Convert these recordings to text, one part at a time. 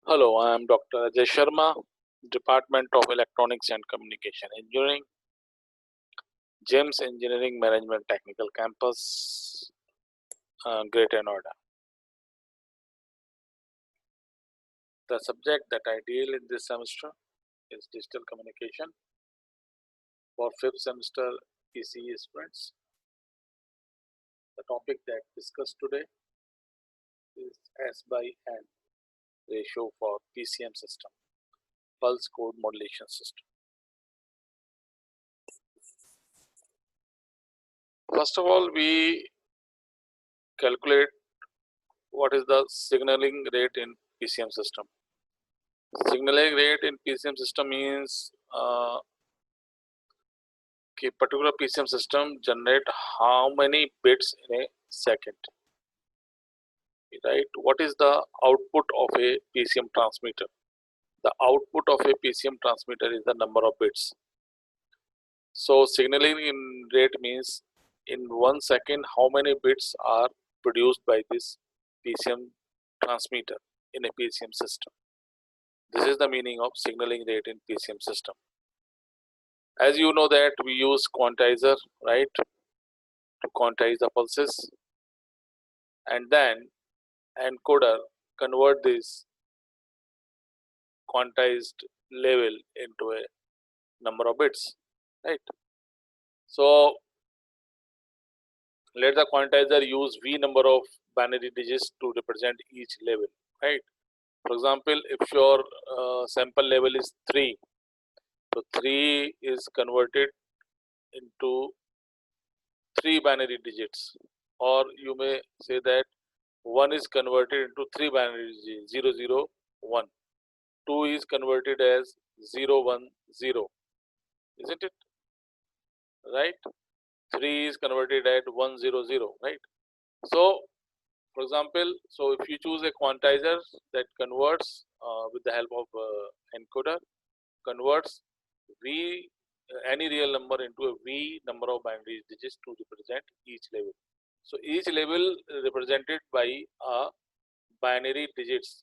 Hello, I am Dr. Ajay Sharma, Department of Electronics and Communication Engineering, James Engineering Management Technical Campus, Greater Noida. The subject that I deal in this semester is digital communication for fifth semester PCE students. The topic that discussed today is S by N ratio for PCM system, pulse code modulation system. First of all, we calculate what is the signaling rate in PCM system. Signaling rate in PCM system means particular PCM system generate how many bits in a second, right? What is the output of a PCM transmitter? The output of a PCM transmitter is the number of bits. So signaling in rate means in 1 second how many bits are produced by this PCM transmitter in a PCM system. This is the meaning of signaling rate in PCM system. As you know that we use quantizer, right, to quantize the pulses, and then encoder convert this quantized level into a number of bits, right? So let the quantizer use V number of binary digits to represent each level, right? For example, if your sample level is 3, so 3 is converted into 3 binary digits, or you may say that 1 is converted into 3 binary digits, 0, 0, 1. 2 is converted as 0, 1, 0, isn't it? Right? 3 is converted at 1, 0, 0, right? So, for example, so if you choose a quantizer that converts with the help of encoder, converts V any real number into a V number of binary digits to represent each level. So each level represented by a binary digits,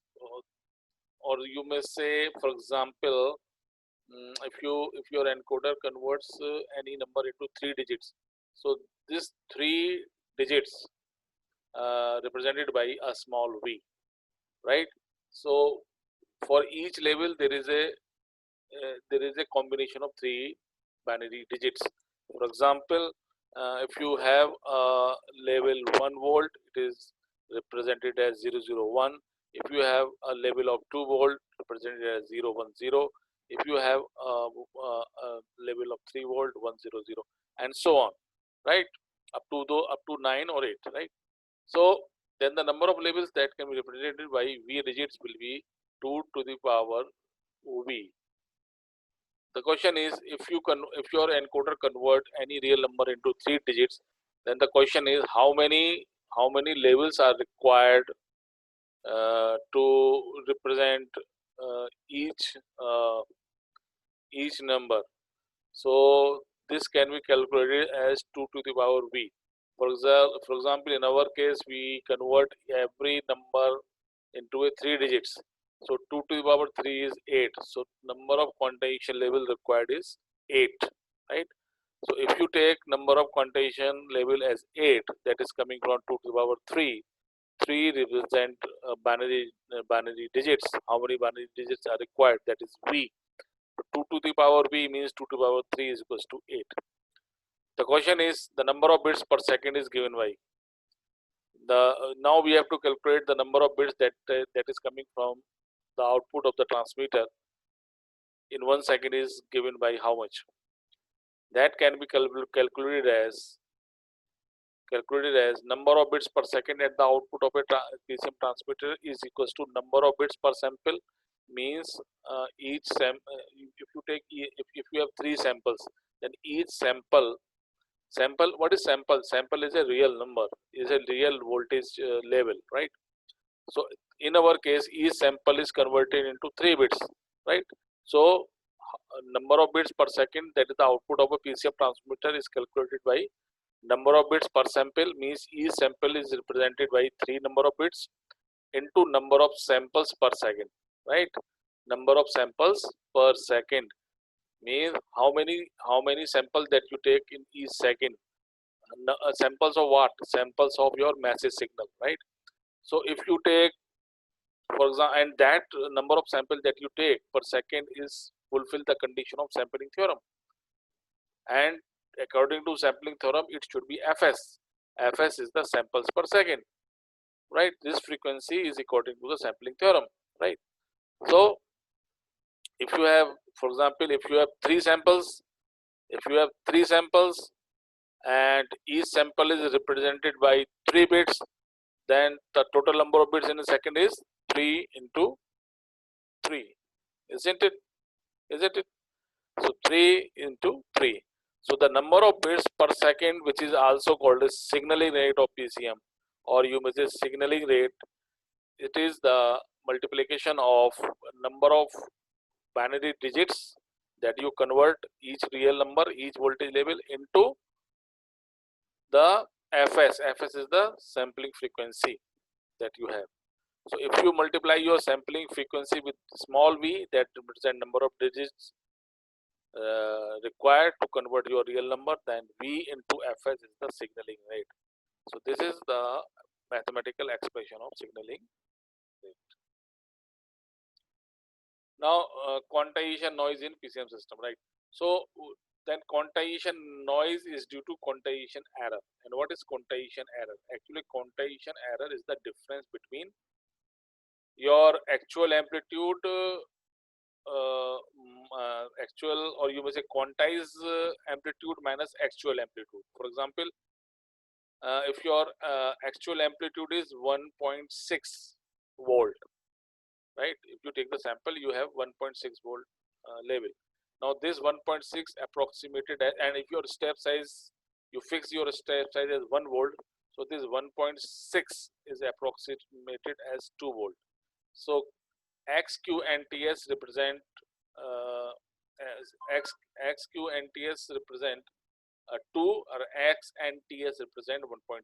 or you may say, for example, if your encoder converts any number into 3 digits, so this 3 digits represented by a small v, right? So for each level there is a combination of 3 binary digits. For example, if you have a level 1 volt, it is represented as 001. If you have a level of 2 volt, represented as 010. If you have a level of 3 volt, 100, and so on, right? Up to 9 or 8, right? So then the number of levels that can be represented by V digits will be 2 to the power V. The question is, if your encoder convert any real number into 3 digits, then the question is how many levels are required to represent each number. So this can be calculated as 2 to the power v. For example, in our case, we convert every number into a 3 digits. So 2 to the power 3 is 8. So number of quantization level required is 8, right? So if you take number of quantization level as 8, that is coming from 2 to the power 3. 3 represent binary digits. How many binary digits are required? That is v. 2 to the power v means 2 to the power 3 is equals to 8. The question is the number of bits per second is given by now we have to calculate the number of bits that is coming from the output of the transmitter in 1 second is given by how much. That can be calculated as number of bits per second at the output of a PCM transmitter is equals to number of bits per sample, means if you take if you have 3 samples, then each sample, what is sample is a real number, is a real voltage level, right? So in our case each sample is converted into 3 bits, right? So number of bits per second, that is the output of a PCM transmitter, is calculated by number of bits per sample, means each sample is represented by 3 number of bits into number of samples per second. right? Number of samples per second means how many samples that you take in each second. Samples of what? Samples of your message signal, right? So if you take, for example, and that number of samples that you take per second is fulfill the condition of sampling theorem. And according to sampling theorem, it should be Fs. Fs is the samples per second, right? This frequency is according to the sampling theorem, right? So if you have, for example, if you have three samples and each sample is represented by 3 bits, then the total number of bits in a second is 3 into 3, isn't it? Isn't it? So 3 into 3. So the number of bits per second, which is also called as signaling rate of PCM, or you may say signaling rate, it is the multiplication of number of binary digits that you convert each real number, each voltage level into the Fs. Fs is the sampling frequency that you have. So if you multiply your sampling frequency with small v, that represent number of digits required to convert your real number, then v into Fs is the signaling rate. So this is the mathematical expression of signaling rate. Now quantization noise in PCM system, right? So then quantization noise is due to quantization error. And what is quantization error? Actually, quantization error is the difference between your actual amplitude, actual, or you may say quantized amplitude minus actual amplitude. For example, if your actual amplitude is 1.6 volt, right? If you take the sample, you have 1.6 volt level. Now this 1.6 approximated, and if your step size, you fix your step size as 1 volt, so this 1.6 is approximated as 2 volt. So XQ and TS represent as XQ and TS represent 2, or X and TS represent 1.6.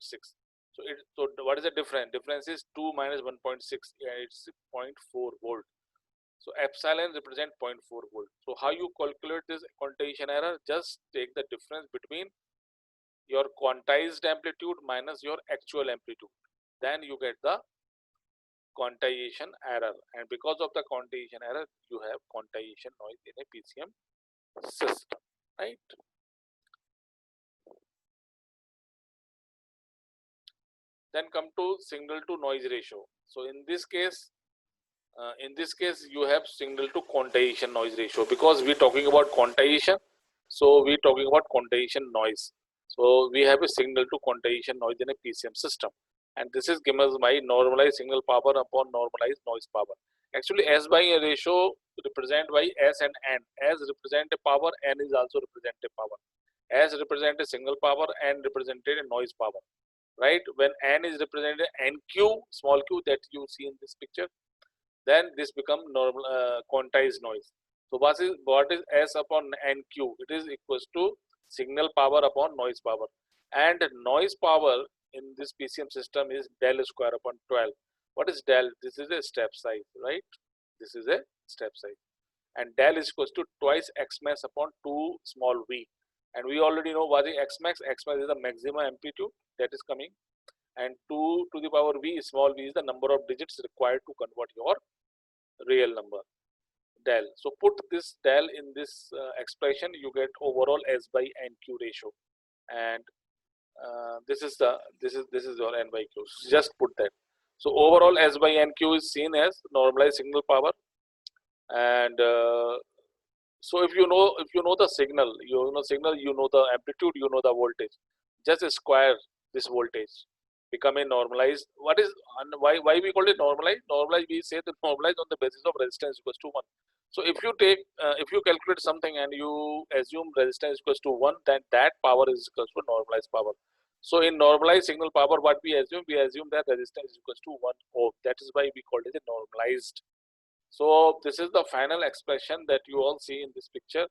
So what is the difference? Difference is 2 minus 1.6, it's 0.4 volt. So epsilon represent 0.4 volt. So how you calculate this quantization error? Just take the difference between your quantized amplitude minus your actual amplitude. Then you get the quantization error. And because of the quantization error, you have quantization noise in a PCM system, right? Then come to signal to noise ratio. So in this case, you have signal to quantization noise ratio, because we're talking about quantization. So we're talking about quantization noise. So we have a signal to quantization noise in a PCM system, and this is given by normalized signal power upon normalized noise power. Actually, S by A ratio represent by S and N. S represent a power, N is also represent a power. S represent a signal power, N represented a noise power, right? When N is represented NQ, small q, that you see in this picture, then this become normal quantized noise. So what is S upon NQ? It is equals to signal power upon noise power, and noise power in this PCM system is del square upon 12. What is del? This is a step size, right? This is a step size, and del is equals to twice x max upon 2 small v. And we already know what is x max. X max is the maximum amplitude that is coming, and 2 to the power v, small v, is the number of digits required to convert your real number, del. So put this del in this expression, you get overall S by NQ ratio, and this is your N by Q. So just put that. So overall S by NQ is seen as normalized signal power, and so if you know the signal, you know the amplitude, you know the voltage, just square this voltage, become a normalized. What is, why we call it normalized? Normalized, we say that normalized on the basis of resistance equals to 1. So if you take if you calculate something and you assume resistance equals to 1, then that power is equals to normalized power. So in normalized signal power, what we assume that resistance is equals to 1 ohm. That is why we call it a normalized. So this is the final expression that you all see in this picture,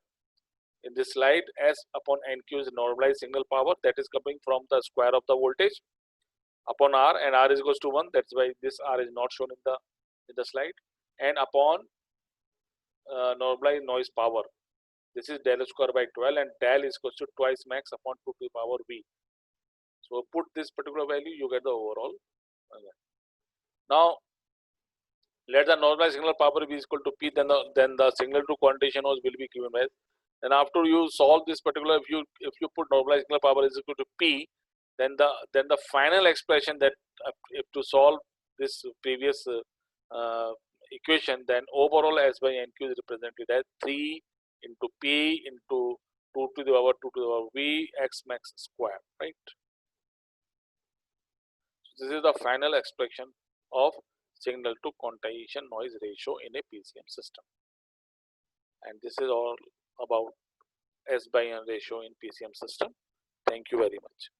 in this slide. S upon NQ is normalized signal power, that is coming from the square of the voltage upon R, and R is equals to 1. That's why this R is not shown in the slide. and upon normalized noise power. This is del square by 12, and del is equal to twice max upon 2 to the power v. So put this particular value, you get the overall. Now let the normalized signal power be equal to p, then the signal to quantitation noise will be given as. And after you solve this particular, if you put normalized signal power is equal to p, then the final expression that if to solve this previous equation, then overall S by NQ is represented as 3 into P into 2 to the power 2 to the power V X max square, right? So this is the final expression of signal to quantization noise ratio in a PCM system. And this is all about S by N ratio in PCM system. Thank you very much.